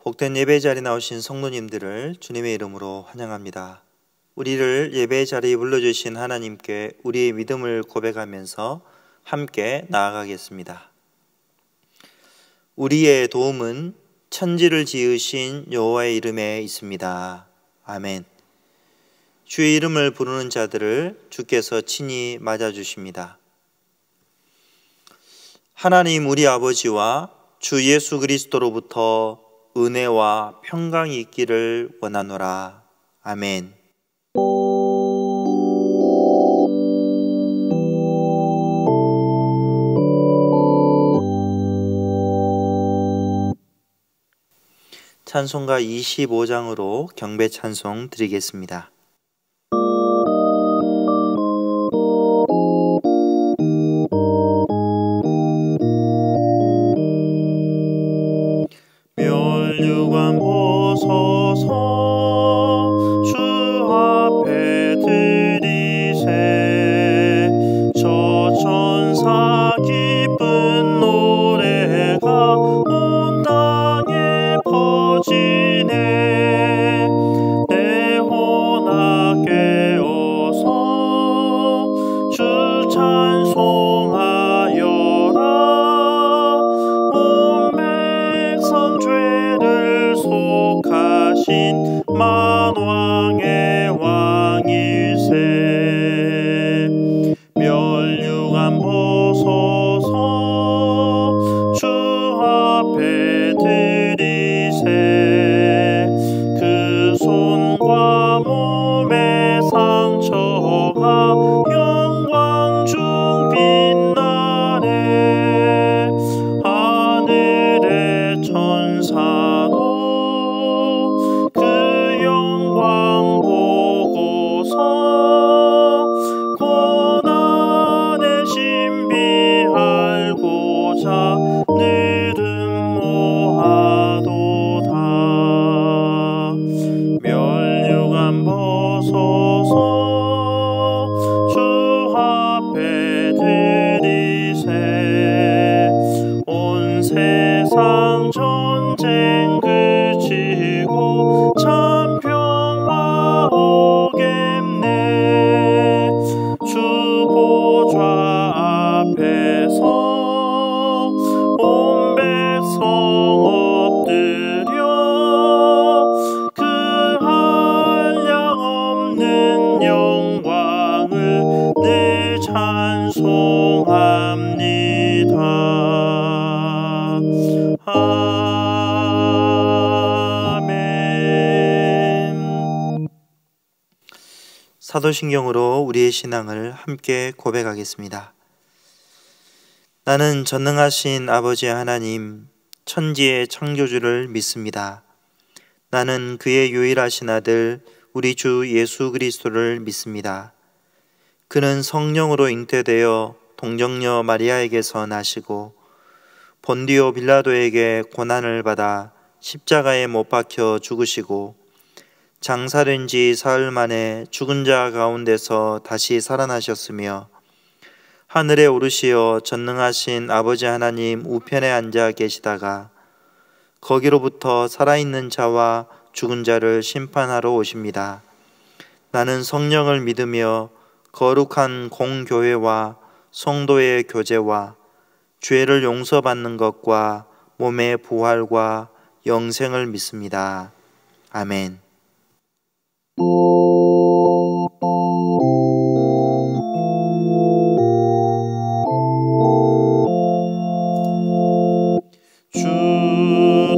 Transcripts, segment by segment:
복된 예배 자리에 나오신 성도님들을 주님의 이름으로 환영합니다. 우리를 예배 자리에 불러주신 하나님께 우리의 믿음을 고백하면서 함께 나아가겠습니다. 우리의 도움은 천지를 지으신 여호와의 이름에 있습니다. 아멘. 주의 이름을 부르는 자들을 주께서 친히 맞아주십니다. 하나님 우리 아버지와 주 예수 그리스도로부터 은혜와 평강이 있기를 원하노라. 아멘. 찬송가 25장으로 경배 찬송 드리겠습니다. 멸류관 보소서 주 앞에 드리세 저 천사 기쁜 노래가 온 땅에 퍼지네 내 혼아 깨어서 주 찬송하여라 속하신 만왕의 왕일세 멸류관 보소서 주 앞에 드리세 그 손과 몸의 상처가 영광 중 빛나네 하늘의 천사도 고난의 신비 알고자 늘은 모아도다 멸류관 보소서 주 앞에 드리세 온 세상 전쟁 그치고 참 평화 오겠네 주 보좌 앞에서 온 백성 엎드려 그 한량없는 영광을 늘 찬송합니다. 아멘. 사도신경으로 우리의 신앙을 함께 고백하겠습니다. 나는 전능하신 아버지 하나님, 천지의 창조주를 믿습니다. 나는 그의 유일하신 아들, 우리 주 예수 그리스도를 믿습니다. 그는 성령으로 잉태되어 동정녀 마리아에게서 나시고 본디오 빌라도에게 고난을 받아 십자가에 못 박혀 죽으시고 장사된 지 사흘 만에 죽은 자 가운데서 다시 살아나셨으며 하늘에 오르시어 전능하신 아버지 하나님 우편에 앉아 계시다가 거기로부터 살아있는 자와 죽은 자를 심판하러 오십니다. 나는 성령을 믿으며 거룩한 공교회와 성도의 교제와 죄를 용서받는 것과 몸의 부활과 영생을 믿습니다. 아멘. 주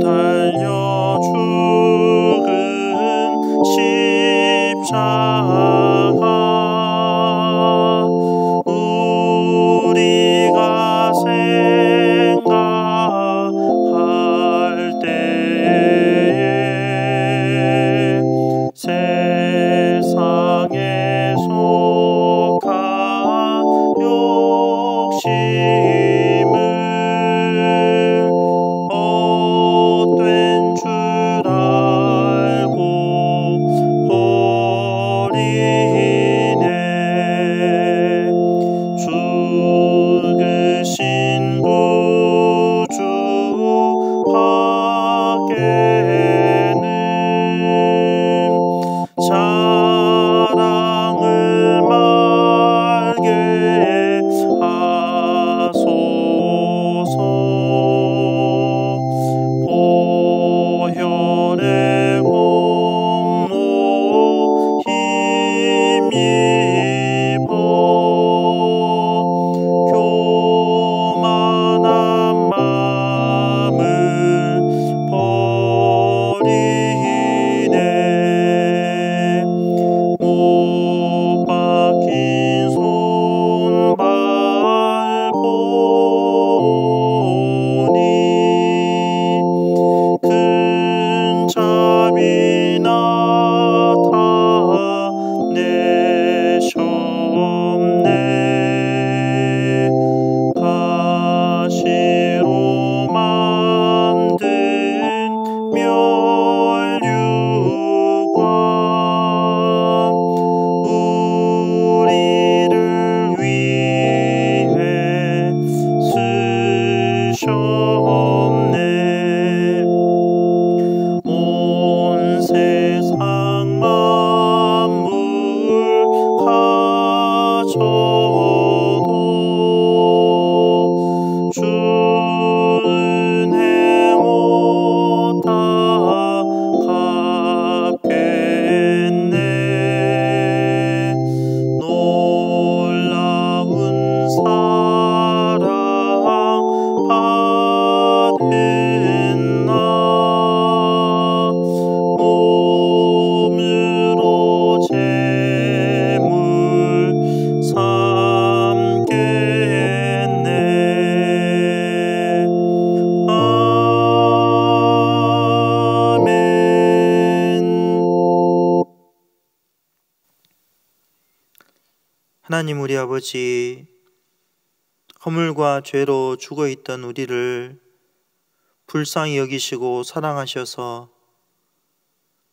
달려 죽은 십자가 우리가 생각할 때에 하나님 우리 아버지, 허물과 죄로 죽어있던 우리를 불쌍히 여기시고 사랑하셔서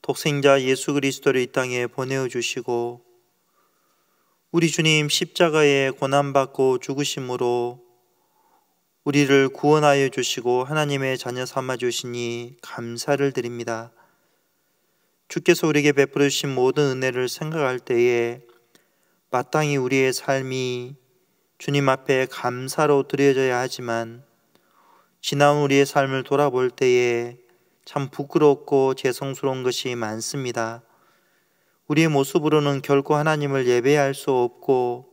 독생자 예수 그리스도를 이 땅에 보내어주시고 우리 주님 십자가에 고난받고 죽으심으로 우리를 구원하여 주시고 하나님의 자녀 삼아 주시니 감사를 드립니다. 주께서 우리에게 베풀어 주신 모든 은혜를 생각할 때에 마땅히 우리의 삶이 주님 앞에 감사로 드려져야 하지만 지나온 우리의 삶을 돌아볼 때에 참 부끄럽고 죄송스러운 것이 많습니다. 우리의 모습으로는 결코 하나님을 예배할 수 없고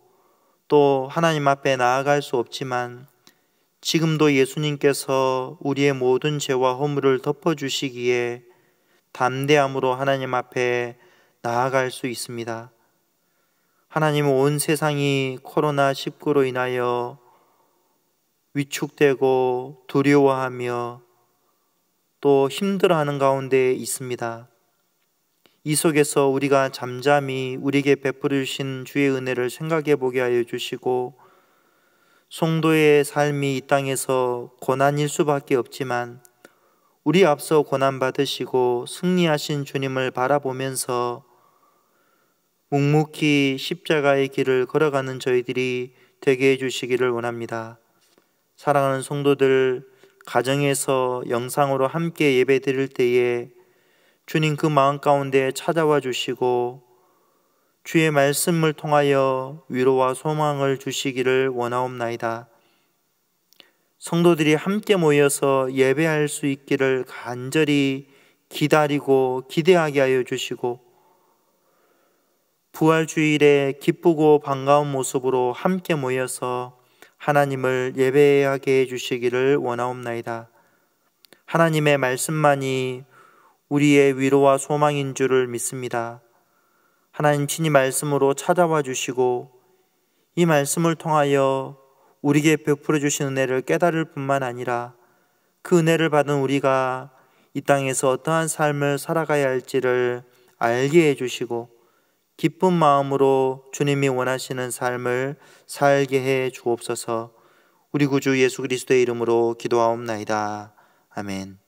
또 하나님 앞에 나아갈 수 없지만 지금도 예수님께서 우리의 모든 죄와 허물을 덮어주시기에 담대함으로 하나님 앞에 나아갈 수 있습니다. 하나님은 온 세상이 코로나19로 인하여 위축되고 두려워하며 또 힘들어하는 가운데 있습니다. 이 속에서 우리가 잠잠히 우리에게 베풀어 주신 주의 은혜를 생각해 보게 하여 주시고 성도의 삶이 이 땅에서 고난일 수밖에 없지만 우리 앞서 고난 받으시고 승리하신 주님을 바라보면서 묵묵히 십자가의 길을 걸어가는 저희들이 되게 해주시기를 원합니다. 사랑하는 성도들, 가정에서 영상으로 함께 예배 드릴 때에 주님 그 마음 가운데 찾아와 주시고 주의 말씀을 통하여 위로와 소망을 주시기를 원하옵나이다. 성도들이 함께 모여서 예배할 수 있기를 간절히 기다리고 기대하게 하여 주시고 부활주일에 기쁘고 반가운 모습으로 함께 모여서 하나님을 예배하게 해주시기를 원하옵나이다. 하나님의 말씀만이 우리의 위로와 소망인 줄을 믿습니다. 하나님 친히 말씀으로 찾아와 주시고 이 말씀을 통하여 우리에게 베풀어 주신 은혜를 깨달을 뿐만 아니라 그 은혜를 받은 우리가 이 땅에서 어떠한 삶을 살아가야 할지를 알게 해주시고 기쁜 마음으로 주님이 원하시는 삶을 살게 해 주옵소서. 우리 구주 예수 그리스도의 이름으로 기도하옵나이다. 아멘.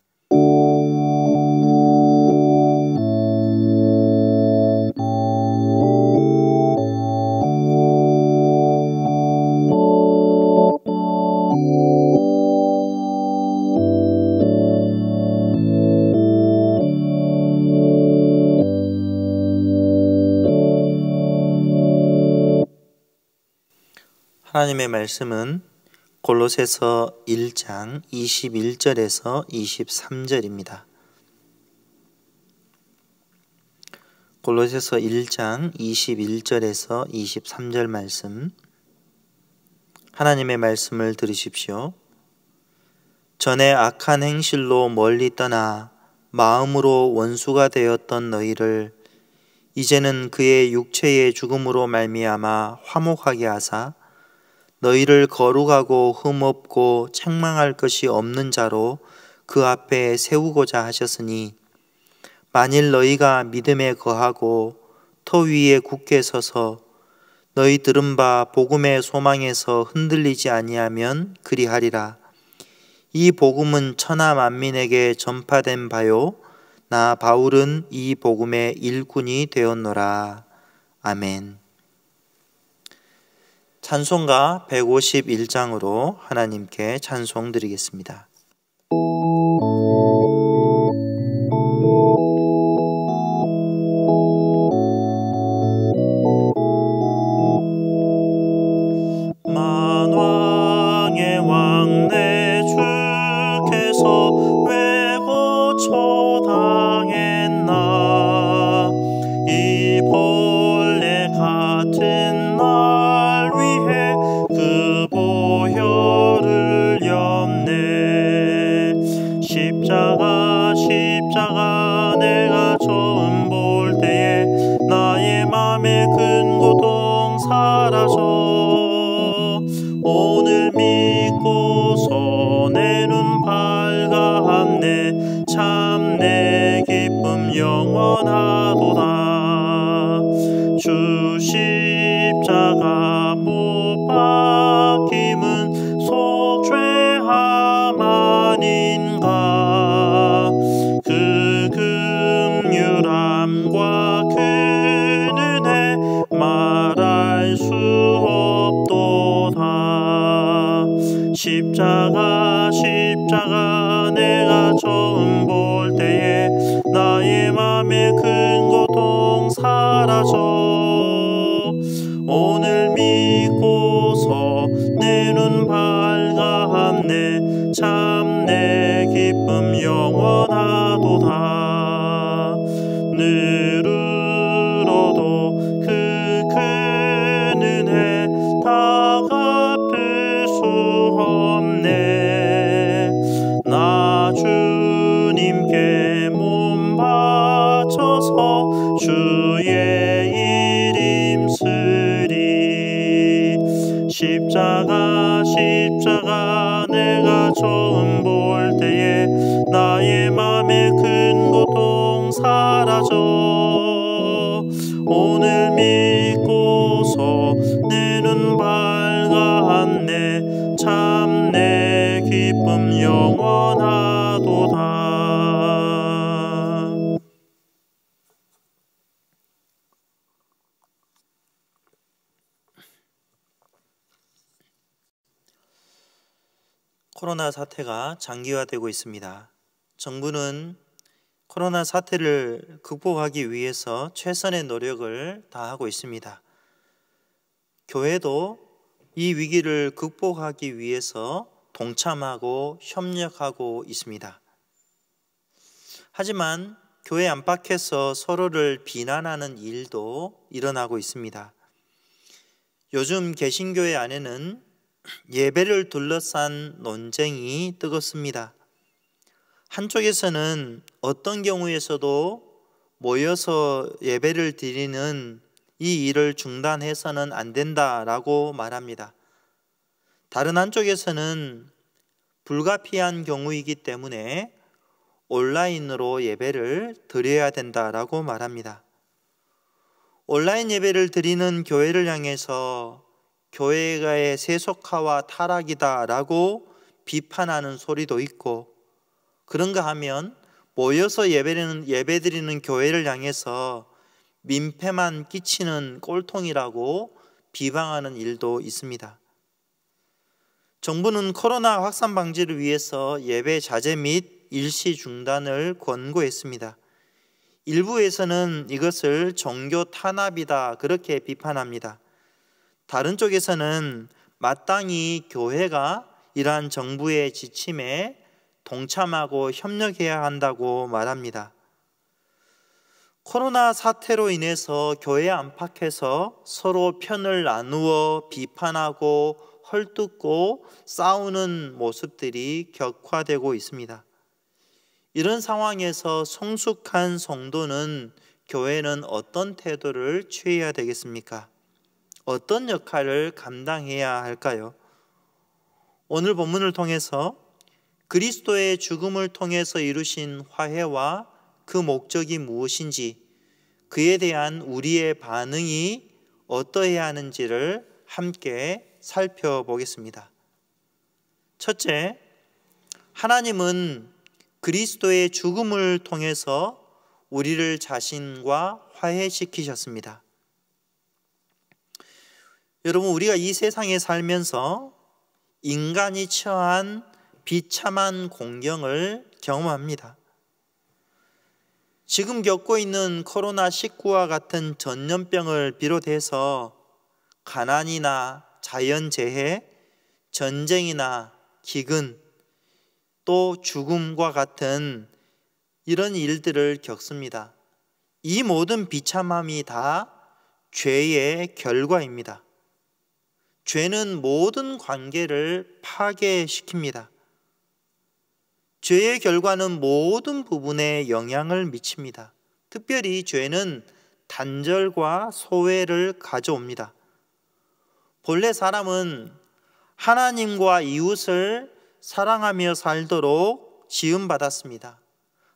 하나님의 말씀은 골로새서 1장 21절에서 23절입니다. 골로새서 1장 21절에서 23절 말씀, 하나님의 말씀을 들으십시오. 전에 악한 행실로 멀리 떠나 마음으로 원수가 되었던 너희를 이제는 그의 육체의 죽음으로 말미암아 화목하게 하사 너희를 거룩하고 흠없고 책망할 것이 없는 자로 그 앞에 세우고자 하셨으니 만일 너희가 믿음에 거하고 터 위에 굳게 서서 너희 들은 바 복음의 소망에서 흔들리지 아니하면 그리하리라. 이 복음은 천하 만민에게 전파된 바요 나 바울은 이 복음의 일꾼이 되었노라. 아멘. 찬송가 151장으로 하나님께 찬송 드리겠습니다. 만왕의 왕 내 주께서 왜 고초당했나 이 벌레 같은 날 위해 그 보혈을 엽네. 십자가 내가 처음 볼 때에 나의 맘에 큰 고통 사라져 오늘 믿고서 내 눈 밝았네. 참 내 기쁨 영원하도다. 주 십자가 바뀜은 속죄함 아닌가. 그 긍휼함과 그 은혜 말할 수 없도다. 십자가 내가 처음 볼 때에 나의 맘에 큰 고통 사라져. 오늘 믿고서 내 눈 밝아함네. 참 내 기쁨 영원하도다. 늘으로도 그 큰 은혜 다 갚을 수 없네. 나 주님께 몸 바쳐서 주의 일 힘쓰리. 십자가 내가 처음 볼 때에 나의 맘에 큰 고통 사라져. 오늘 믿고서 내 눈 밝았네. 참 내 기쁨 영원하도다. 코로나 사태가 장기화되고 있습니다. 정부는 코로나 사태를 극복하기 위해서 최선의 노력을 다하고 있습니다. 교회도 이 위기를 극복하기 위해서 동참하고 협력하고 있습니다. 하지만 교회 안팎에서 서로를 비난하는 일도 일어나고 있습니다. 요즘 개신교회 안에는 예배를 둘러싼 논쟁이 뜨겁습니다. 한쪽에서는 어떤 경우에서도 모여서 예배를 드리는 이 일을 중단해서는 안 된다라고 말합니다. 다른 한쪽에서는 불가피한 경우이기 때문에 온라인으로 예배를 드려야 된다라고 말합니다. 온라인 예배를 드리는 교회를 향해서 교회의 세속화와 타락이다라고 비판하는 소리도 있고, 그런가 하면 모여서 예배드리는 교회를 향해서 민폐만 끼치는 꼴통이라고 비방하는 일도 있습니다. 정부는 코로나 확산 방지를 위해서 예배 자제 및 일시 중단을 권고했습니다. 일부에서는 이것을 종교 탄압이다 그렇게 비판합니다. 다른 쪽에서는 마땅히 교회가 이러한 정부의 지침에 동참하고 협력해야 한다고 말합니다. 코로나 사태로 인해서 교회 안팎에서 서로 편을 나누어 비판하고 헐뜯고 싸우는 모습들이 격화되고 있습니다. 이런 상황에서 성숙한 성도는 교회는 어떤 태도를 취해야 되겠습니까? 어떤 역할을 감당해야 할까요? 오늘 본문을 통해서 그리스도의 죽음을 통해서 이루신 화해와 그 목적이 무엇인지, 그에 대한 우리의 반응이 어떠해야 하는지를 함께 살펴보겠습니다. 첫째, 하나님은 그리스도의 죽음을 통해서 우리를 자신과 화해시키셨습니다. 여러분, 우리가 이 세상에 살면서 인간이 처한 비참한 공경을 경험합니다. 지금 겪고 있는 코로나19와 같은 전염병을 비롯해서 가난이나 자연재해, 전쟁이나 기근, 또 죽음과 같은 이런 일들을 겪습니다. 이 모든 비참함이 다 죄의 결과입니다. 죄는 모든 관계를 파괴시킵니다. 죄의 결과는 모든 부분에 영향을 미칩니다. 특별히 죄는 단절과 소외를 가져옵니다. 본래 사람은 하나님과 이웃을 사랑하며 살도록 지음받았습니다.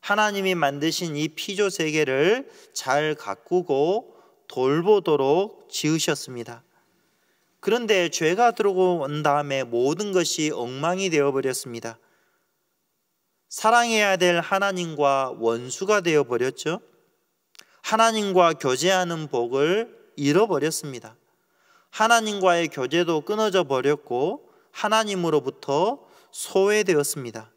하나님이 만드신 이 피조 세계를 잘 가꾸고 돌보도록 지으셨습니다. 그런데 죄가 들어온 다음에 모든 것이 엉망이 되어버렸습니다. 사랑해야 될 하나님과 원수가 되어버렸죠. 하나님과 교제하는 복을 잃어버렸습니다. 하나님과의 교제도 끊어져 버렸고 하나님으로부터 소외되었습니다.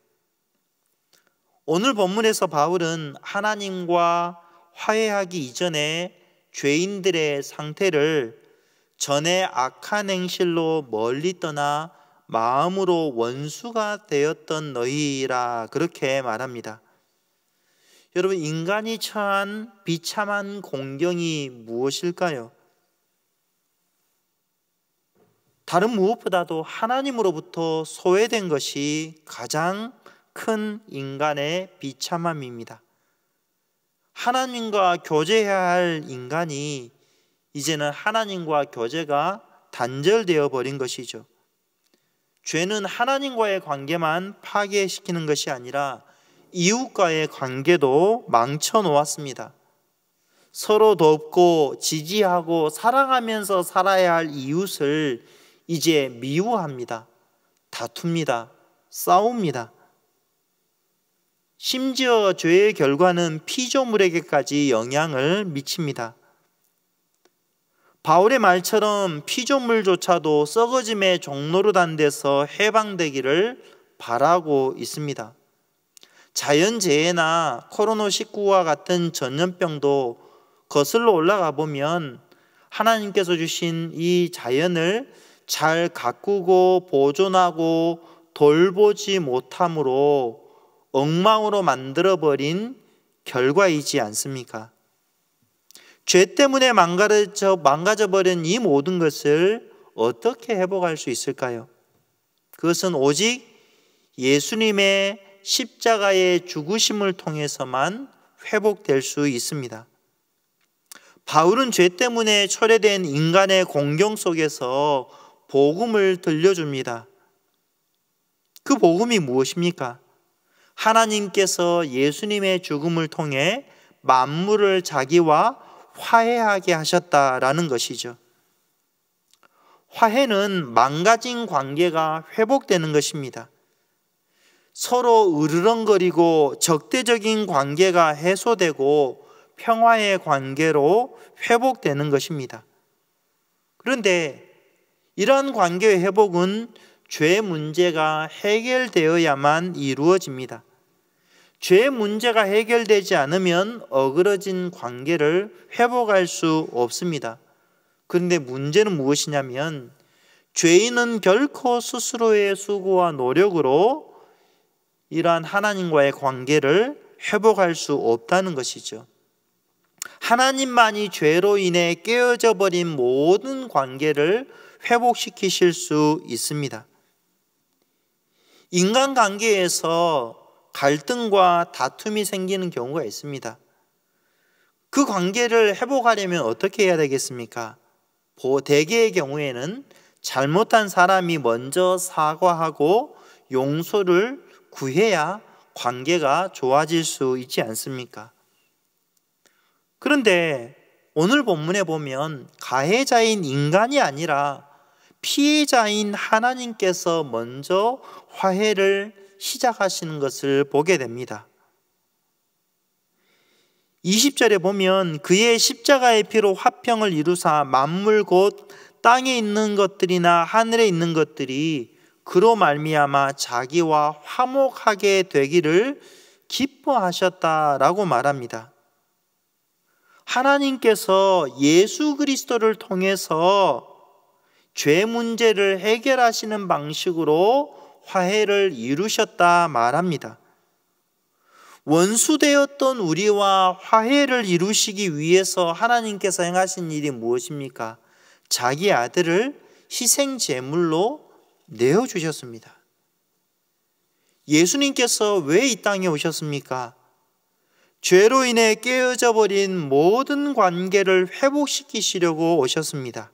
오늘 본문에서 바울은 하나님과 화해하기 이전에 죄인들의 상태를 전에 악한 행실로 멀리 떠나 마음으로 원수가 되었던 너희라 그렇게 말합니다. 여러분, 인간이 처한 비참한 공경이 무엇일까요? 다른 무엇보다도 하나님으로부터 소외된 것이 가장 큰 인간의 비참함입니다. 하나님과 교제해야 할 인간이 이제는 하나님과 교제가 단절되어 버린 것이죠. 죄는 하나님과의 관계만 파괴시키는 것이 아니라 이웃과의 관계도 망쳐 놓았습니다. 서로 돕고 지지하고 사랑하면서 살아야 할 이웃을 이제 미워합니다. 다툽니다. 싸웁니다. 심지어 죄의 결과는 피조물에게까지 영향을 미칩니다. 바울의 말처럼 피조물조차도 썩어짐의 종로로 단 데서 해방되기를 바라고 있습니다. 자연재해나 코로나19와 같은 전염병도 거슬러 올라가 보면 하나님께서 주신 이 자연을 잘 가꾸고 보존하고 돌보지 못함으로 엉망으로 만들어버린 결과이지 않습니까? 죄 때문에 망가져버린 이 모든 것을 어떻게 회복할 수 있을까요? 그것은 오직 예수님의 십자가의 죽으심을 통해서만 회복될 수 있습니다. 바울은 죄 때문에 초래된 인간의 공경 속에서 복음을 들려줍니다. 그 복음이 무엇입니까? 하나님께서 예수님의 죽음을 통해 만물을 자기와 화해하게 하셨다라는 것이죠. 화해는 망가진 관계가 회복되는 것입니다. 서로 으르렁거리고 적대적인 관계가 해소되고 평화의 관계로 회복되는 것입니다. 그런데 이러한 관계의 회복은 죄 문제가 해결되어야만 이루어집니다. 죄 문제가 해결되지 않으면 어그러진 관계를 회복할 수 없습니다. 그런데 문제는 무엇이냐면 죄인은 결코 스스로의 수고와 노력으로 이러한 하나님과의 관계를 회복할 수 없다는 것이죠. 하나님만이 죄로 인해 깨어져 버린 모든 관계를 회복시키실 수 있습니다. 인간관계에서 갈등과 다툼이 생기는 경우가 있습니다. 그 관계를 회복하려면 어떻게 해야 되겠습니까? 대개의 경우에는 잘못한 사람이 먼저 사과하고 용서를 구해야 관계가 좋아질 수 있지 않습니까? 그런데 오늘 본문에 보면 가해자인 인간이 아니라 피해자인 하나님께서 먼저 화해를 시작하시는 것을 보게 됩니다. 20절에 보면 그의 십자가의 피로 화평을 이루사 만물 곧 땅에 있는 것들이나 하늘에 있는 것들이 그로 말미암아 자기와 화목하게 되기를 기뻐하셨다라고 말합니다. 하나님께서 예수 그리스도를 통해서 죄 문제를 해결하시는 방식으로 화해를 이루셨다 말합니다. 원수되었던 우리와 화해를 이루시기 위해서 하나님께서 행하신 일이 무엇입니까? 자기 아들을 희생 제물로 내어주셨습니다. 예수님께서 왜 이 땅에 오셨습니까? 죄로 인해 깨어져 버린 모든 관계를 회복시키시려고 오셨습니다.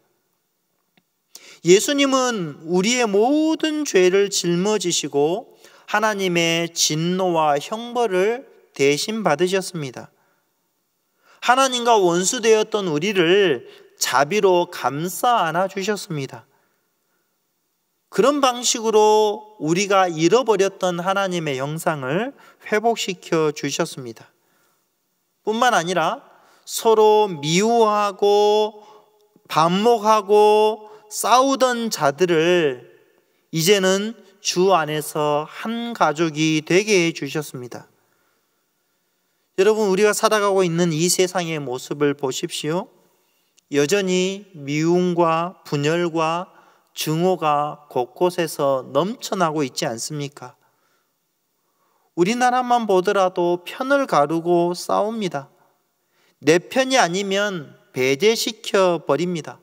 예수님은 우리의 모든 죄를 짊어지시고 하나님의 진노와 형벌을 대신 받으셨습니다. 하나님과 원수되었던 우리를 자비로 감싸 안아 주셨습니다. 그런 방식으로 우리가 잃어버렸던 하나님의 형상을 회복시켜 주셨습니다. 뿐만 아니라 서로 미워하고 반목하고 싸우던 자들을 이제는 주 안에서 한 가족이 되게 해 주셨습니다. 여러분, 우리가 살아가고 있는 이 세상의 모습을 보십시오. 여전히 미움과 분열과 증오가 곳곳에서 넘쳐나고 있지 않습니까? 우리나라만 보더라도 편을 가르고 싸웁니다. 내 편이 아니면 배제시켜 버립니다.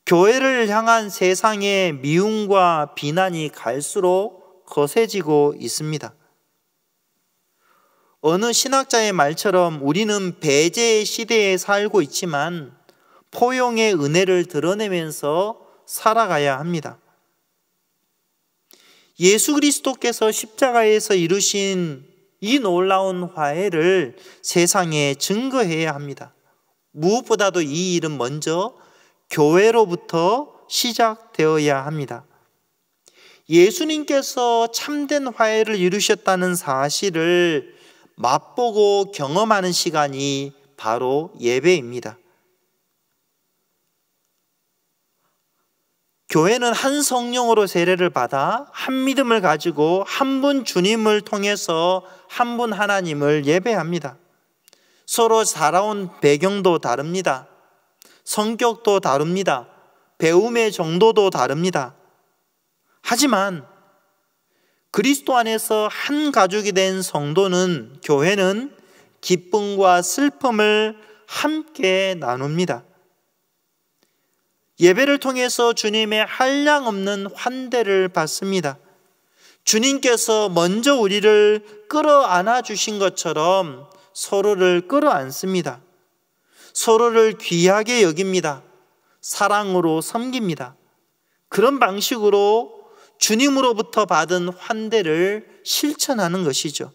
교회를 향한 세상의 미움과 비난이 갈수록 거세지고 있습니다. 어느 신학자의 말처럼 우리는 배제의 시대에 살고 있지만 포용의 은혜를 드러내면서 살아가야 합니다. 예수 그리스도께서 십자가에서 이루신 이 놀라운 화해를 세상에 증거해야 합니다. 무엇보다도 이 일은 먼저 교회로부터 시작되어야 합니다. 예수님께서 참된 화해를 이루셨다는 사실을 맛보고 경험하는 시간이 바로 예배입니다. 교회는 한 성령으로 세례를 받아 한 믿음을 가지고 한 분 주님을 통해서 한 분 하나님을 예배합니다. 서로 살아온 배경도 다릅니다. 성격도 다릅니다. 배움의 정도도 다릅니다. 하지만 그리스도 안에서 한 가족이 된 성도는, 교회는 기쁨과 슬픔을 함께 나눕니다. 예배를 통해서 주님의 한량없는 환대를 받습니다. 주님께서 먼저 우리를 끌어안아 주신 것처럼 서로를 끌어안습니다. 서로를 귀하게 여깁니다. 사랑으로 섬깁니다. 그런 방식으로 주님으로부터 받은 환대를 실천하는 것이죠.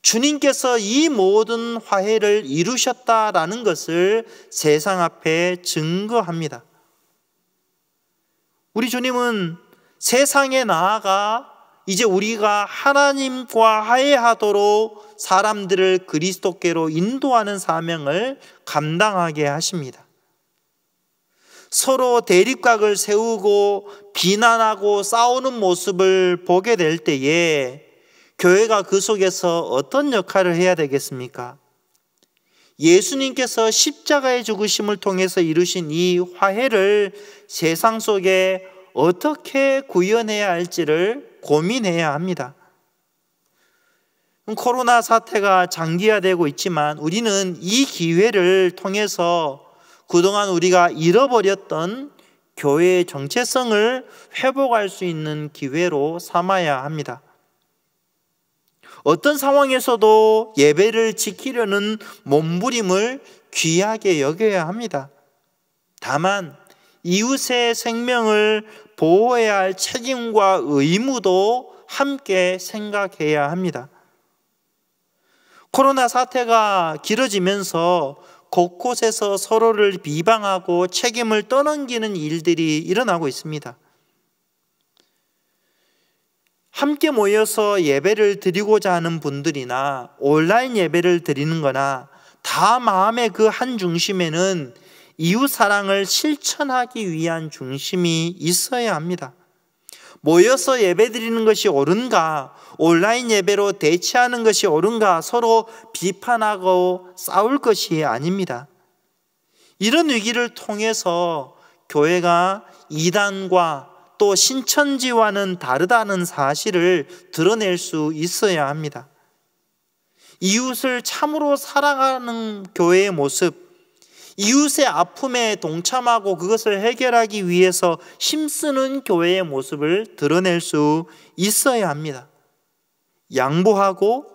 주님께서 이 모든 화해를 이루셨다라는 것을 세상 앞에 증거합니다. 우리 주님은 세상에 나아가 이제 우리가 하나님과 화해하도록 사람들을 그리스도께로 인도하는 사명을 감당하게 하십니다. 서로 대립각을 세우고 비난하고 싸우는 모습을 보게 될 때에 교회가 그 속에서 어떤 역할을 해야 되겠습니까? 예수님께서 십자가의 죽으심을 통해서 이루신 이 화해를 세상 속에 어떻게 구현해야 할지를 고민해야 합니다. 코로나 사태가 장기화되고 있지만 우리는 이 기회를 통해서 그동안 우리가 잃어버렸던 교회의 정체성을 회복할 수 있는 기회로 삼아야 합니다. 어떤 상황에서도 예배를 지키려는 몸부림을 귀하게 여겨야 합니다. 다만 이웃의 생명을 보호해야 할 책임과 의무도 함께 생각해야 합니다. 코로나 사태가 길어지면서 곳곳에서 서로를 비방하고 책임을 떠넘기는 일들이 일어나고 있습니다. 함께 모여서 예배를 드리고자 하는 분들이나 온라인 예배를 드리는 거나 다 마음의 그 한 중심에는 이웃 사랑을 실천하기 위한 중심이 있어야 합니다. 모여서 예배 드리는 것이 옳은가, 온라인 예배로 대체하는 것이 옳은가 서로 비판하고 싸울 것이 아닙니다. 이런 위기를 통해서 교회가 이단과 또 신천지와는 다르다는 사실을 드러낼 수 있어야 합니다. 이웃을 참으로 사랑하는 교회의 모습, 이웃의 아픔에 동참하고 그것을 해결하기 위해서 힘쓰는 교회의 모습을 드러낼 수 있어야 합니다. 양보하고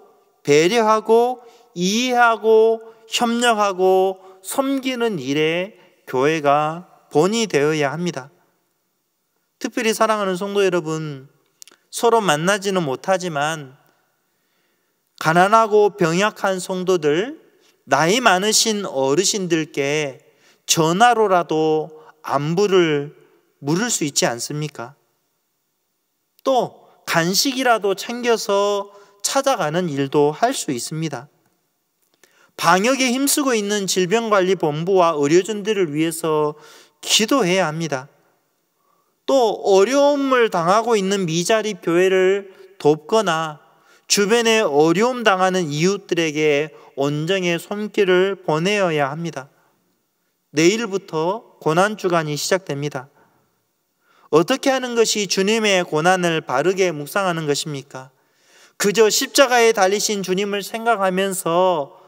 배려하고 이해하고 협력하고 섬기는 일에 교회가 본이 되어야 합니다. 특별히 사랑하는 성도 여러분, 서로 만나지는 못하지만 가난하고 병약한 성도들, 나이 많으신 어르신들께 전화로라도 안부를 물을 수 있지 않습니까? 또 간식이라도 챙겨서 찾아가는 일도 할 수 있습니다. 방역에 힘쓰고 있는 질병관리본부와 의료진들을 위해서 기도해야 합니다. 또 어려움을 당하고 있는 미자립 교회를 돕거나 주변에 어려움 당하는 이웃들에게 온정의 손길을 보내어야 합니다. 내일부터 고난주간이 시작됩니다. 어떻게 하는 것이 주님의 고난을 바르게 묵상하는 것입니까? 그저 십자가에 달리신 주님을 생각하면서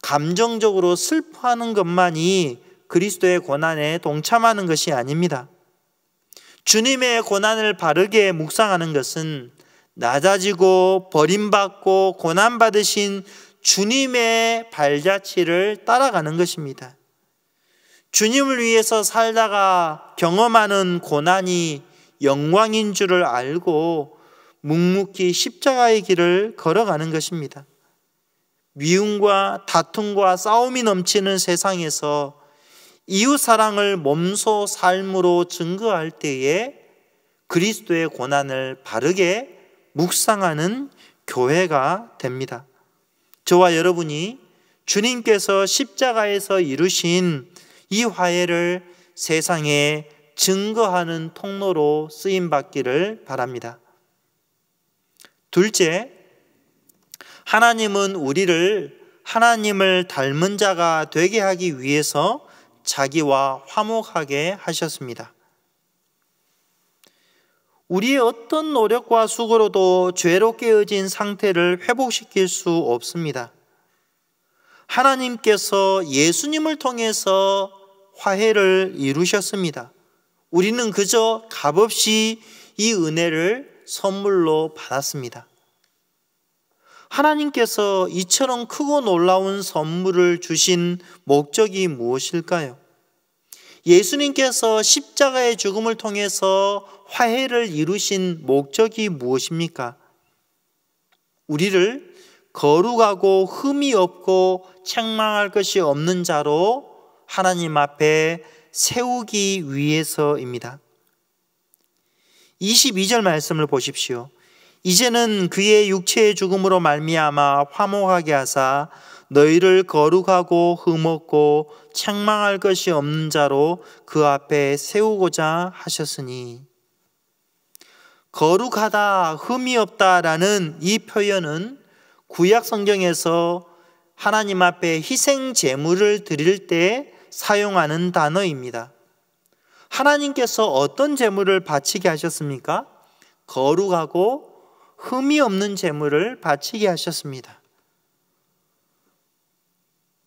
감정적으로 슬퍼하는 것만이 그리스도의 고난에 동참하는 것이 아닙니다. 주님의 고난을 바르게 묵상하는 것은 낮아지고 버림받고 고난받으신 주님의 발자취를 따라가는 것입니다. 주님을 위해서 살다가 경험하는 고난이 영광인 줄을 알고 묵묵히 십자가의 길을 걸어가는 것입니다. 미움과 다툼과 싸움이 넘치는 세상에서 이웃 사랑을 몸소 삶으로 증거할 때에 그리스도의 고난을 바르게 묵상하는 교회가 됩니다. 저와 여러분이 주님께서 십자가에서 이루신 이 화해를 세상에 증거하는 통로로 쓰임받기를 바랍니다. 둘째, 하나님은 우리를 하나님을 닮은 자가 되게 하기 위해서 자기와 화목하게 하셨습니다. 우리의 어떤 노력과 수고로도 죄로 깨어진 상태를 회복시킬 수 없습니다. 하나님께서 예수님을 통해서 화해를 이루셨습니다. 우리는 그저 값없이 이 은혜를 선물로 받았습니다. 하나님께서 이처럼 크고 놀라운 선물을 주신 목적이 무엇일까요? 예수님께서 십자가의 죽음을 통해서 화해를 이루신 목적이 무엇입니까? 우리를 거룩하고 흠이 없고 책망할 것이 없는 자로 하나님 앞에 세우기 위해서입니다. 22절 말씀을 보십시오. 이제는 그의 육체의 죽음으로 말미암아 화목하게 하사 너희를 거룩하고 흠없고 책망할 것이 없는 자로 그 앞에 세우고자 하셨으니, 거룩하다, 흠이 없다라는 이 표현은 구약 성경에서 하나님 앞에 희생 제물을 드릴 때 사용하는 단어입니다. 하나님께서 어떤 제물을 바치게 하셨습니까? 거룩하고 흠이 없는 제물을 바치게 하셨습니다.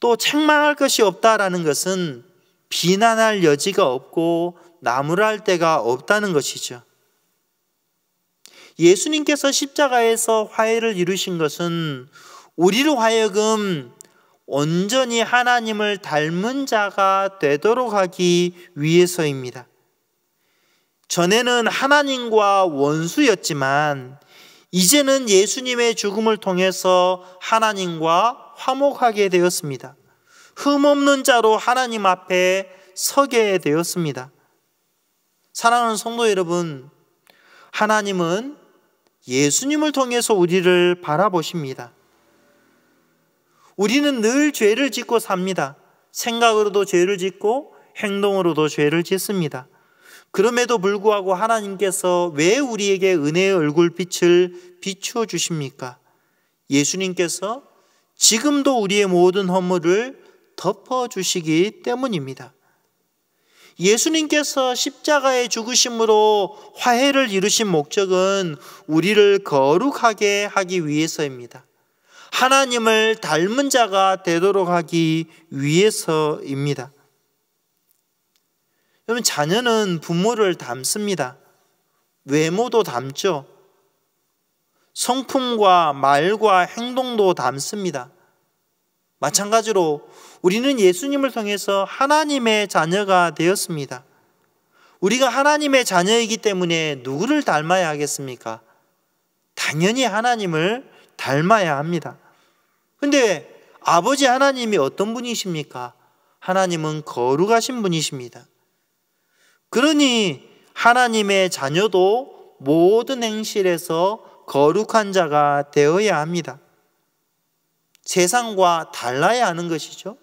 또 책망할 것이 없다라는 것은 비난할 여지가 없고 나무랄 데가 없다는 것이죠. 예수님께서 십자가에서 화해를 이루신 것은 우리로 하여금 온전히 하나님을 닮은 자가 되도록 하기 위해서입니다. 전에는 하나님과 원수였지만 이제는 예수님의 죽음을 통해서 하나님과 화목하게 되었습니다. 흠없는 자로 하나님 앞에 서게 되었습니다. 사랑하는 성도 여러분, 하나님은 예수님을 통해서 우리를 바라보십니다. 우리는 늘 죄를 짓고 삽니다. 생각으로도 죄를 짓고 행동으로도 죄를 짓습니다. 그럼에도 불구하고 하나님께서 왜 우리에게 은혜의 얼굴빛을 비추어 주십니까? 예수님께서 지금도 우리의 모든 허물을 덮어주시기 때문입니다. 예수님께서 십자가의 죽으심으로 화해를 이루신 목적은 우리를 거룩하게 하기 위해서입니다. 하나님을 닮은 자가 되도록 하기 위해서입니다. 여러분, 자녀는 부모를 닮습니다. 외모도 닮죠. 성품과 말과 행동도 닮습니다. 마찬가지로 우리는 예수님을 통해서 하나님의 자녀가 되었습니다. 우리가 하나님의 자녀이기 때문에 누구를 닮아야 하겠습니까? 당연히 하나님을 닮아야 합니다. 그런데 아버지 하나님이 어떤 분이십니까? 하나님은 거룩하신 분이십니다. 그러니 하나님의 자녀도 모든 행실에서 거룩한 자가 되어야 합니다. 세상과 달라야 하는 것이죠.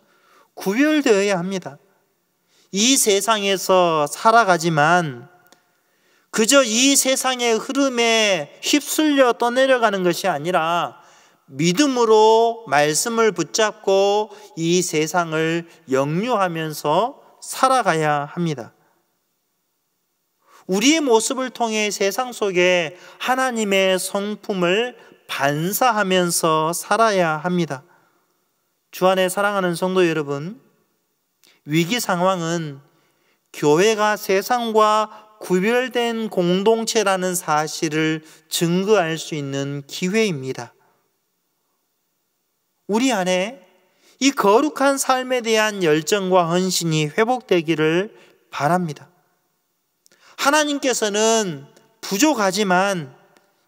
구별되어야 합니다. 이 세상에서 살아가지만 그저 이 세상의 흐름에 휩쓸려 떠내려가는 것이 아니라 믿음으로 말씀을 붙잡고 이 세상을 역류하면서 살아가야 합니다. 우리의 모습을 통해 세상 속에 하나님의 성품을 반사하면서 살아야 합니다. 주 안에 사랑하는 성도 여러분, 위기 상황은 교회가 세상과 구별된 공동체라는 사실을 증거할 수 있는 기회입니다. 우리 안에 이 거룩한 삶에 대한 열정과 헌신이 회복되기를 바랍니다. 하나님께서는 부족하지만,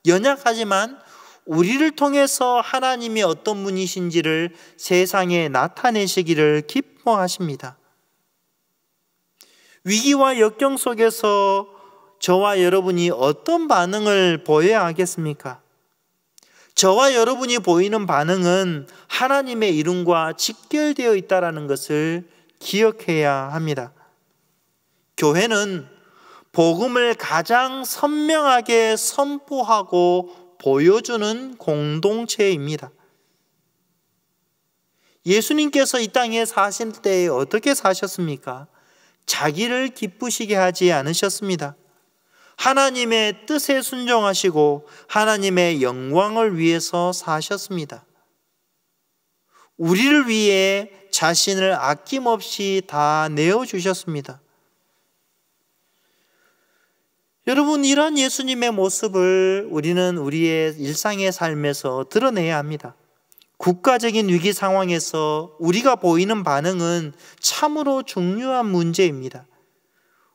연약하지만 우리를 통해서 하나님이 어떤 분이신지를 세상에 나타내시기를 기뻐하십니다. 위기와 역경 속에서 저와 여러분이 어떤 반응을 보여야 하겠습니까? 저와 여러분이 보이는 반응은 하나님의 이름과 직결되어 있다는 것을 기억해야 합니다. 교회는 복음을 가장 선명하게 선포하고 보여주는 공동체입니다. 예수님께서 이 땅에 사실 때 어떻게 사셨습니까? 자기를 기쁘시게 하지 않으셨습니다. 하나님의 뜻에 순종하시고 하나님의 영광을 위해서 사셨습니다. 우리를 위해 자신을 아낌없이 다 내어주셨습니다. 여러분, 이런 예수님의 모습을 우리는 우리의 일상의 삶에서 드러내야 합니다. 국가적인 위기 상황에서 우리가 보이는 반응은 참으로 중요한 문제입니다.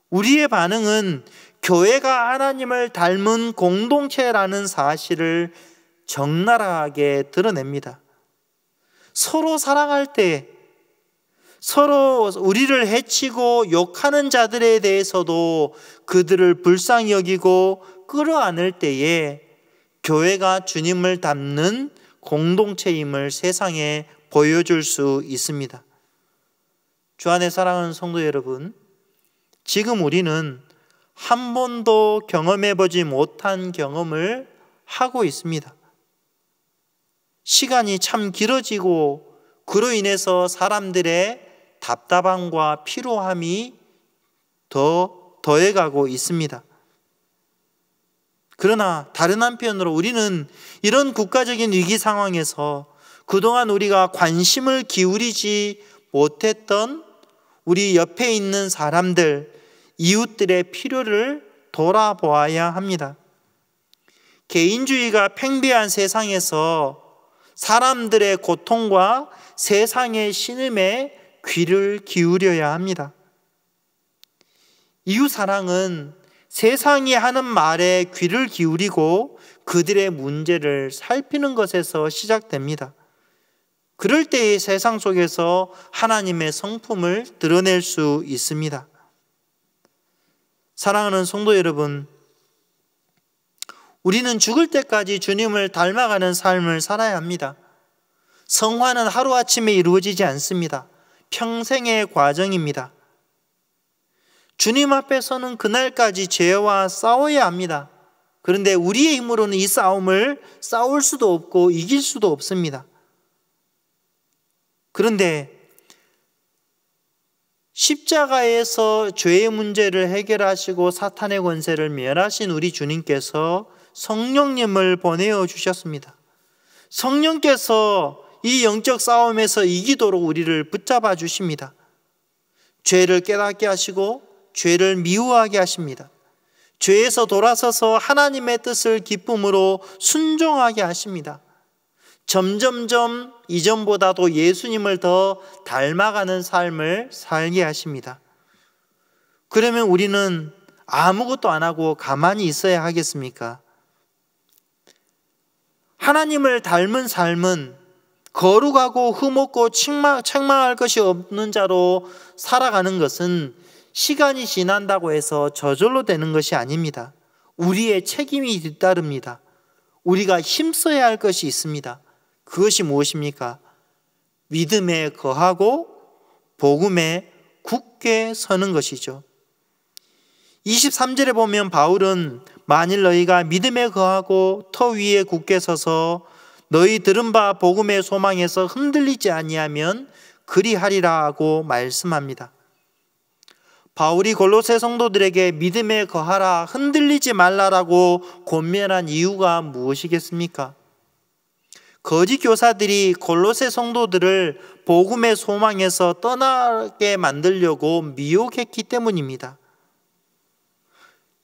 우리의 반응은 교회가 하나님을 닮은 공동체라는 사실을 적나라하게 드러냅니다. 서로 사랑할 때, 서로 우리를 해치고 욕하는 자들에 대해서도 그들을 불쌍히 여기고 끌어안을 때에 교회가 주님을 닮는 공동체임을 세상에 보여줄 수 있습니다. 주 안에 사랑하는 성도 여러분, 지금 우리는 한 번도 경험해보지 못한 경험을 하고 있습니다. 시간이 참 길어지고 그로 인해서 사람들의 답답함과 피로함이 더해가고 있습니다. 그러나 다른 한편으로 우리는 이런 국가적인 위기 상황에서 그동안 우리가 관심을 기울이지 못했던 우리 옆에 있는 사람들, 이웃들의 필요를 돌아보아야 합니다. 개인주의가 팽배한 세상에서 사람들의 고통과 세상의 신음에 귀를 기울여야 합니다. 이웃사랑은 세상이 하는 말에 귀를 기울이고 그들의 문제를 살피는 것에서 시작됩니다. 그럴 때의 세상 속에서 하나님의 성품을 드러낼 수 있습니다. 사랑하는 성도 여러분, 우리는 죽을 때까지 주님을 닮아가는 삶을 살아야 합니다. 성화는 하루아침에 이루어지지 않습니다. 평생의 과정입니다. 주님 앞에서는 그날까지 죄와 싸워야 합니다. 그런데 우리의 힘으로는 이 싸움을 싸울 수도 없고 이길 수도 없습니다. 그런데 십자가에서 죄의 문제를 해결하시고 사탄의 권세를 멸하신 우리 주님께서 성령님을 보내어 주셨습니다. 성령께서 이 영적 싸움에서 이기도록 우리를 붙잡아 주십니다. 죄를 깨닫게 하시고 죄를 미워하게 하십니다. 죄에서 돌아서서 하나님의 뜻을 기쁨으로 순종하게 하십니다. 점점점 이전보다도 예수님을 더 닮아가는 삶을 살게 하십니다. 그러면 우리는 아무것도 안 하고 가만히 있어야 하겠습니까? 하나님을 닮은 삶은 거룩하고 흠없고 책망할 것이 없는 자로 살아가는 것은 시간이 지난다고 해서 저절로 되는 것이 아닙니다. 우리의 책임이 뒤따릅니다. 우리가 힘써야 할 것이 있습니다. 그것이 무엇입니까? 믿음에 거하고 복음에 굳게 서는 것이죠. 23절에 보면 바울은 만일 너희가 믿음에 거하고 터 위에 굳게 서서 너희 들은 바 복음의 소망에서 흔들리지 아니하면 그리하리라 하고 말씀합니다. 바울이 골로새 성도들에게 믿음에 거하라, 흔들리지 말라라고 권면한 이유가 무엇이겠습니까? 거짓 교사들이 골로새 성도들을 복음의 소망에서 떠나게 만들려고 미혹했기 때문입니다.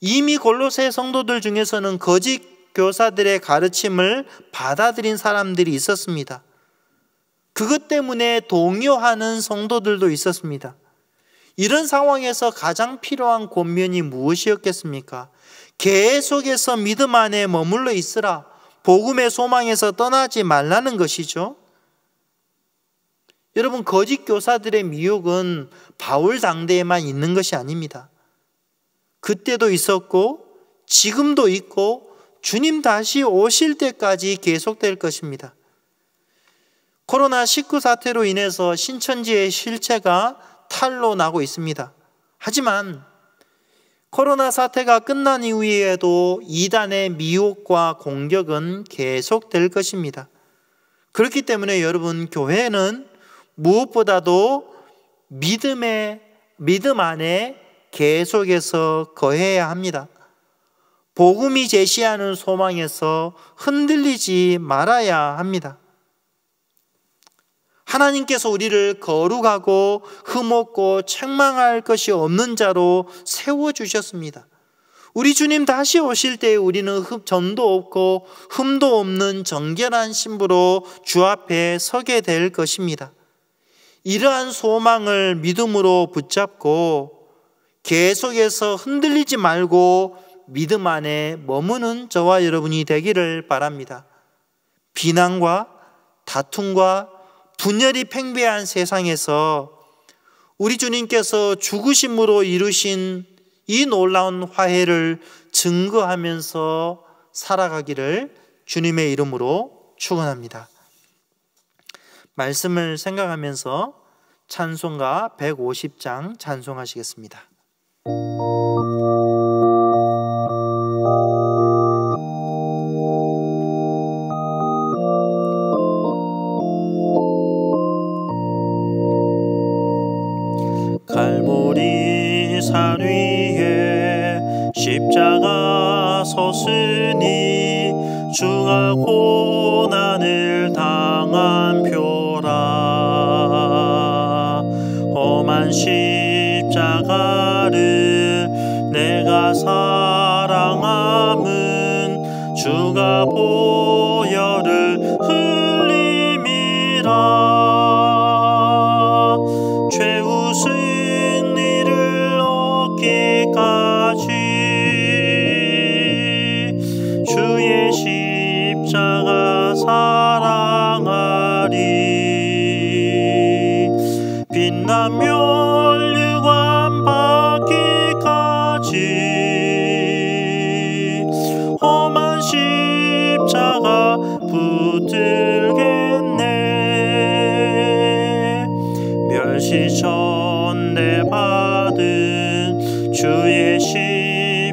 이미 골로새 성도들 중에서는 거짓 교사들의 가르침을 받아들인 사람들이 있었습니다. 그것 때문에 동요하는 성도들도 있었습니다. 이런 상황에서 가장 필요한 권면이 무엇이었겠습니까? 계속해서 믿음 안에 머물러 있으라, 복음의 소망에서 떠나지 말라는 것이죠. 여러분, 거짓 교사들의 미혹은 바울 당대에만 있는 것이 아닙니다. 그때도 있었고 지금도 있고 주님 다시 오실 때까지 계속될 것입니다. 코로나19 사태로 인해서 신천지의 실체가 탈로 나고 있습니다. 하지만 코로나 사태가 끝난 이후에도 이단의 미혹과 공격은 계속될 것입니다. 그렇기 때문에 여러분, 교회는 무엇보다도 믿음 안에 계속해서 거해야 합니다. 복음이 제시하는 소망에서 흔들리지 말아야 합니다. 하나님께서 우리를 거룩하고 흠없고 책망할 것이 없는 자로 세워주셨습니다. 우리 주님 다시 오실 때 우리는 점도 없고 흠도 없는 정결한 신부로 주 앞에 서게 될 것입니다. 이러한 소망을 믿음으로 붙잡고 계속해서 흔들리지 말고 믿음 안에 머무는 저와 여러분이 되기를 바랍니다. 비난과 다툼과 분열이 팽배한 세상에서 우리 주님께서 죽으심으로 이루신 이 놀라운 화해를 증거하면서 살아가기를 주님의 이름으로 축원합니다. 말씀을 생각하면서 찬송가 150장 찬송하시겠습니다. 갈보리 산 위에 십자가 섰으니 주가 고난을 당한 표라. 험한 십자가를 내가 사랑함은 주가 보혈을 흘림이라. 최후 승리를 얻기까지 주의 십자가 사랑하리. 빛나며 멸류관 받기까지 험한 십자가 붙들겠네. 멸시전대 받은 주의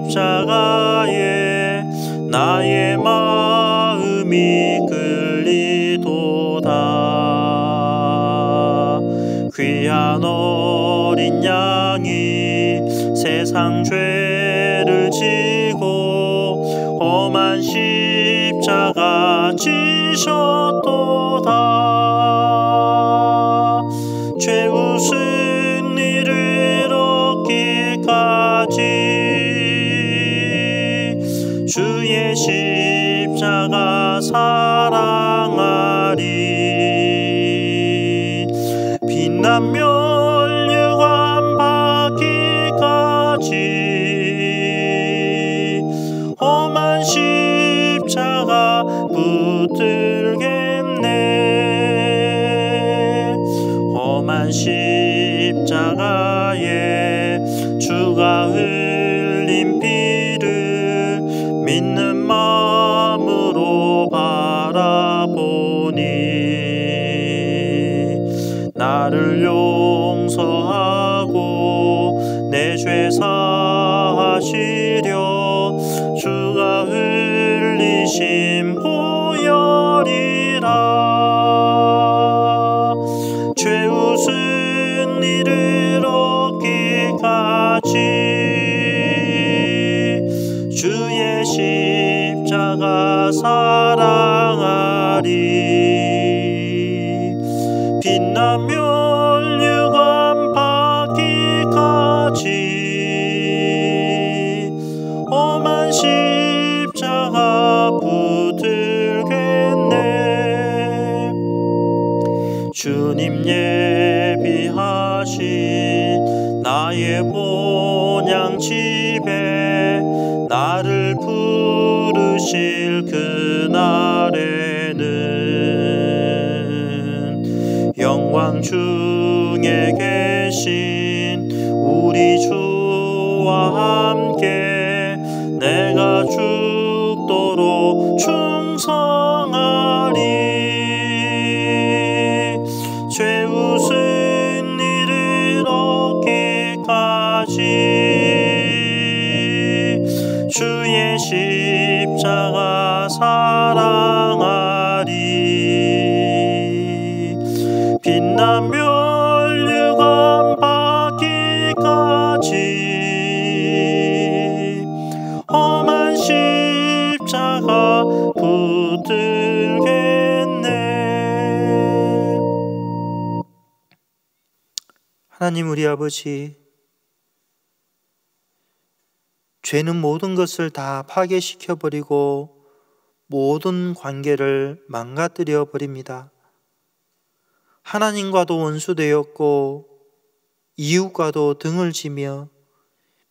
십자가에 나의 마음이 끌리도다. 귀한 어린 양이 세상 죄를 지고 험한 십자가 지셨도다. 최후 승리를 얻기까지 주의 십자가 사랑하리. 빛난 멸류관 받기까지 험한 십자가 붙들겠네. 험한 십자가에 의심 보혈이라. 죄웃은 이를 얻기까지 주의 십자가 사랑하리. 빛나며 멸류관 받기까지 험한 십자가 붙들겠네. 주님 예비하신 나의 본향 집에 나를 부르실 그날에는 영광 중에 계신 우리 주와 함께 내가 죽도록 충성하리. 죄웃은 이를 얻기까지 주의 십자가 사랑하리. 빛난 멸류관 받기까지 험한 십자가 붙들겠네. 하나님 우리 아버지, 죄는 모든 것을 다 파괴시켜버리고 모든 관계를 망가뜨려 버립니다. 하나님과도 원수되었고 이웃과도 등을 지며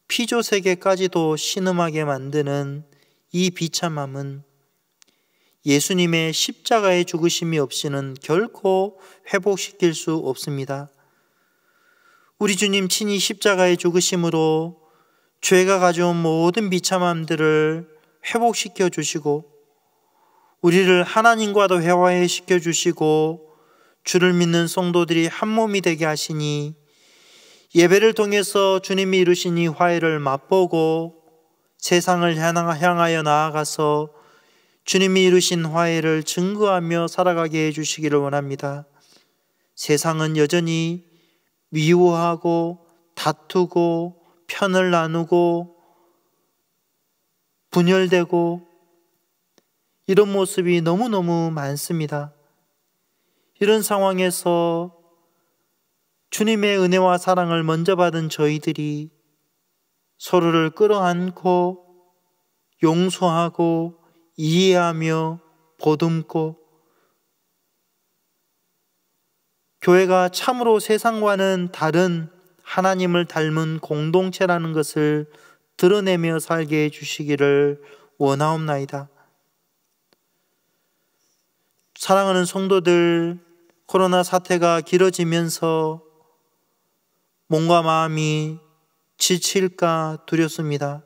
피조세계까지도 신음하게 만드는 이 비참함은 예수님의 십자가의 죽으심이 없이는 결코 회복시킬 수 없습니다. 우리 주님 친히 십자가의 죽으심으로 죄가 가져온 모든 비참함들을 회복시켜 주시고 우리를 하나님과도 회화시켜 주시고 주를 믿는 성도들이 한 몸이 되게 하시니 예배를 통해서 주님이 이루신 이 화해를 맛보고 세상을 향하여 나아가서 주님이 이루신 화해를 증거하며 살아가게 해주시기를 원합니다. 세상은 여전히 미워하고 다투고 편을 나누고 분열되고 이런 모습이 너무너무 많습니다. 이런 상황에서 주님의 은혜와 사랑을 먼저 받은 저희들이 서로를 끌어안고 용서하고 이해하며 보듬고 교회가 참으로 세상과는 다른 하나님을 닮은 공동체라는 것을 드러내며 살게 해주시기를 원하옵나이다. 사랑하는 성도들, 코로나 사태가 길어지면서 몸과 마음이 지칠까 두렵습니다.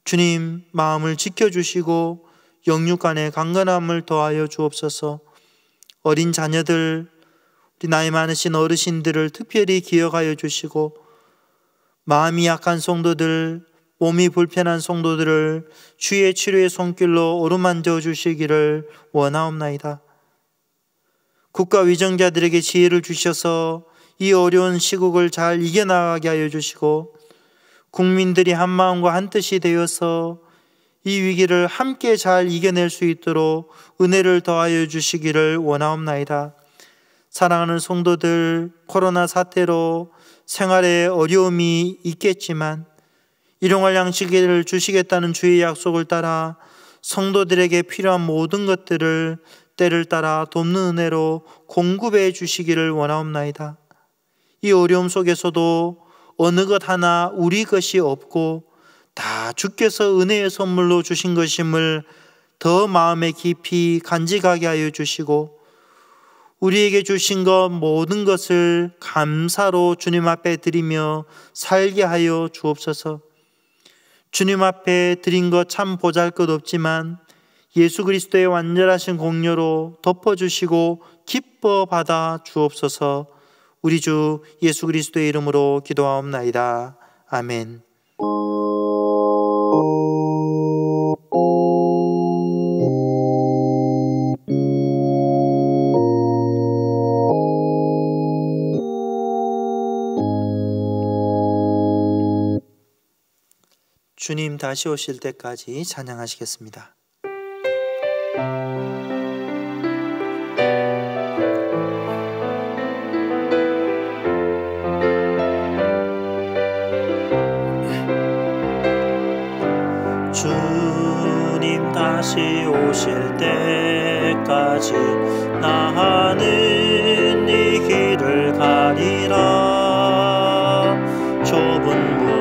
주님 마음을 지켜주시고 영육간의 강건함을 더하여 주옵소서. 어린 자녀들, 우리 나이 많으신 어르신들을 특별히 기억하여 주시고 마음이 약한 성도들, 몸이 불편한 성도들을 주의 치료의 손길로 어루만져 주시기를 원하옵나이다. 국가 위정자들에게 지혜를 주셔서 이 어려운 시국을 잘 이겨나가게 하여 주시고 국민들이 한마음과 한뜻이 되어서 이 위기를 함께 잘 이겨낼 수 있도록 은혜를 더하여 주시기를 원하옵나이다. 사랑하는 성도들, 코로나 사태로 생활에 어려움이 있겠지만 일용할 양식을 주시겠다는 주의 약속을 따라 성도들에게 필요한 모든 것들을 때를 따라 돕는 은혜로 공급해 주시기를 원하옵나이다. 이 어려움 속에서도 어느 것 하나 우리 것이 없고 다 주께서 은혜의 선물로 주신 것임을 더 마음에 깊이 간직하게 하여 주시고 우리에게 주신 것 모든 것을 감사로 주님 앞에 드리며 살게 하여 주옵소서. 주님 앞에 드린 것 참 보잘것없지만 예수 그리스도의 완전하신 공로로 덮어주시고 기뻐 받아 주옵소서. 우리 주 예수 그리스도의 이름으로 기도하옵나이다. 아멘. 주님 다시 오실 때까지 찬양하시겠습니다. 주님 다시 오실 때까지 나는 이 길을 가리라. 좁은 문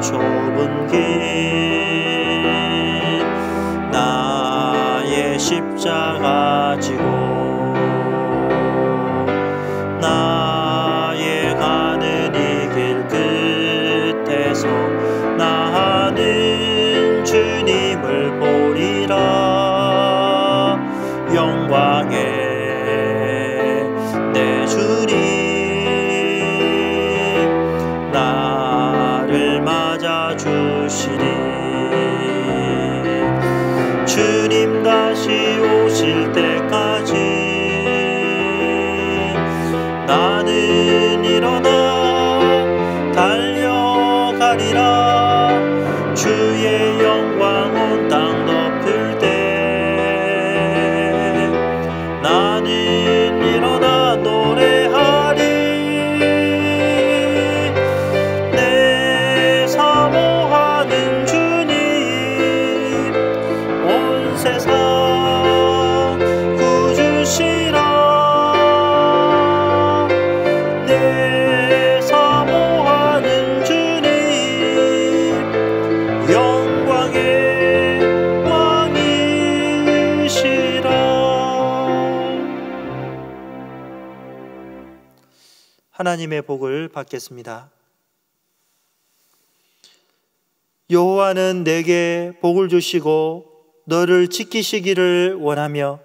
좁은 길 나의 십자가 지고 나의 가는 이 길 끝에서 나는 주님을 보리라. 영광의 내 주님 나를 맞아주시리. 주님 다시 오실 때까지 나는 일어나 달려가리라. 주의 영광 온 땅 덮을 때 나는 일어나 노래하리. 내 사모하는 주님 온 세상 구주시라. 내 사모하는 주님 영광의 왕이시라. 하나님의 복을 받겠습니다. 여호와는 내게 복을 주시고 너를 지키시기를 원하며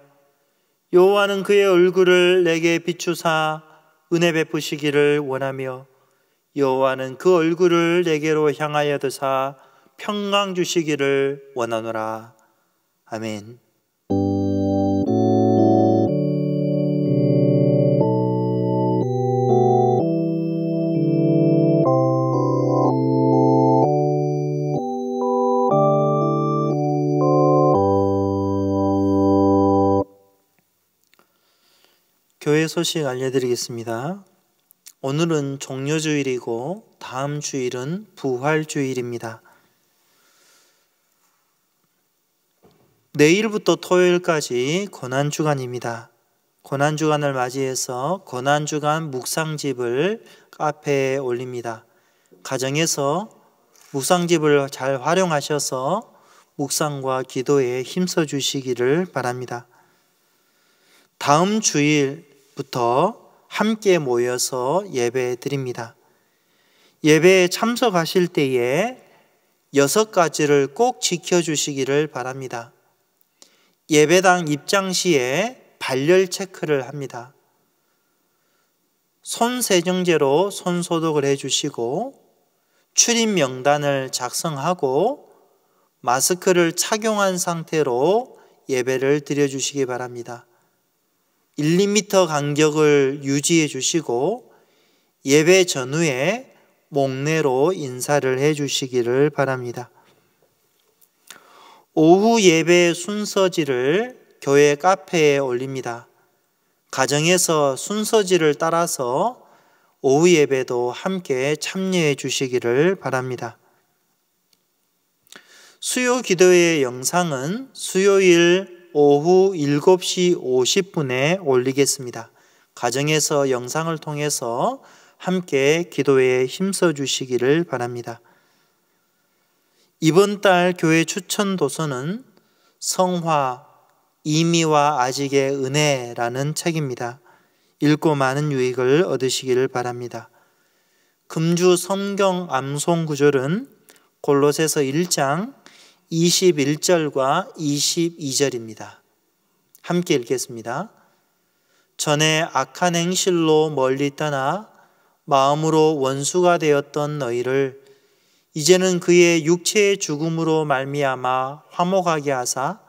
여호와는 그의 얼굴을 내게 비추사 은혜 베푸시기를 원하며 여호와는 그 얼굴을 내게로 향하여 드사 평강 주시기를 원하노라. 아멘. 교회 소식 알려드리겠습니다. 오늘은 종려주일이고 다음 주일은 부활주일입니다. 내일부터 토요일까지 고난주간입니다. 고난주간을 맞이해서 고난주간 묵상집을 카페에 올립니다. 가정에서 묵상집을 잘 활용하셔서 묵상과 기도에 힘써 주시기를 바랍니다. 다음 주일부터 함께 모여서 예배 드립니다. 예배에 참석하실 때에 6가지를 꼭 지켜주시기를 바랍니다. 예배당 입장 시에 발열 체크를 합니다. 손 세정제로 손 소독을 해주시고 출입 명단을 작성하고 마스크를 착용한 상태로 예배를 드려주시기 바랍니다. 1, 2m 간격을 유지해 주시고 예배 전후에 목례로 인사를 해 주시기를 바랍니다. 오후 예배 순서지를 교회 카페에 올립니다. 가정에서 순서지를 따라서 오후 예배도 함께 참여해 주시기를 바랍니다. 수요 기도회 영상은 수요일 오후 7시 50분에 올리겠습니다. 가정에서 영상을 통해서 함께 기도에 힘써 주시기를 바랍니다. 이번 달 교회 추천 도서는 성화, 이미와 아직의 은혜라는 책입니다. 읽고 많은 유익을 얻으시기를 바랍니다. 금주 성경 암송 구절은 골로새서 1장 21절과 22절입니다. 함께 읽겠습니다. 전에 악한 행실로 멀리 떠나 마음으로 원수가 되었던 너희를 이제는 그의 육체의 죽음으로 말미암아 화목하게 하사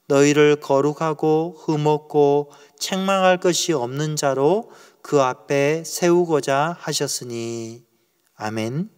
너희를 거룩하고 흠없고 책망할 것이 없는 자로 그 앞에 세우고자 하셨으니. 아멘.